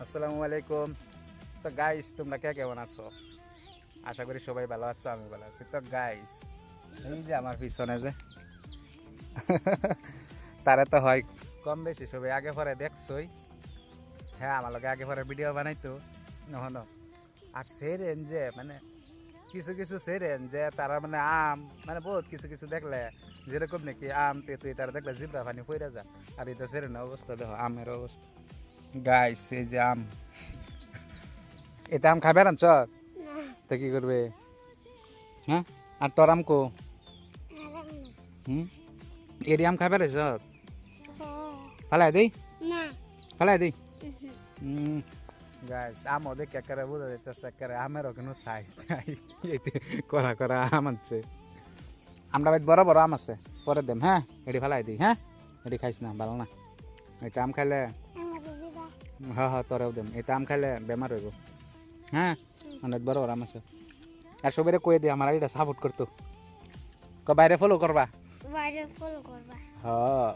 আসসালামু আলাইকুম। তো গাইস, তোমরা কে কেমন আছো? আশা করি সবাই ভালো আছো, আমি ভালো আছি। তো গাইস, এই যে আমার পিছনে যে তারা তো হয় কম বেশি সবাই আগে পরে দেখছই। হ্যাঁ, আমার লগে আগে পরে ভিডিও বানাইতো নহন। আর সেরেন যে মানে কিছু কিছু সেরেন যে তারা মানে আম মানে বহুত কিছু কিছু দেখলে যেরকম নাকি আম তেতুই তারা দেখলে জিব্রা পানি পইরা যা। আর এটা সেরেনের অবস্থা দেখো, আমের অবস্থা। গাইস, এই যে আম, এটা আম খাবে আনছ তো কি করবে? হ্যাঁ, আর তোর আম কো? হুম, এরি আম খাবে রেছ? ফালাই দিই, ফালাই দিই। গাইস, আমও দেখে একেবারে বোঝা যাইতেছে একেবারে আমেরও কোনো সাইজ নাই। এই যে করা করা আম আনছে। আমরা বাড়িতে বড় বড় আম আছে, পরে দেম। হ্যাঁ, এটি ফালাই দিই। হ্যাঁ, এটি খাইস না, ভালো না। এটা আম খাইলে হ্যাঁ হ্যাঁ তোরেও দেম। এটা আম খাইলে বেমার হইব। হ্যাঁ, অনেক বড় বড় আম আছে। আর সবাই কয়ে দিই আমার এটা সাপোর্ট করতো, বাইরে ফলো করবা। বাইরে ফলো করবা। হ্যাঁ।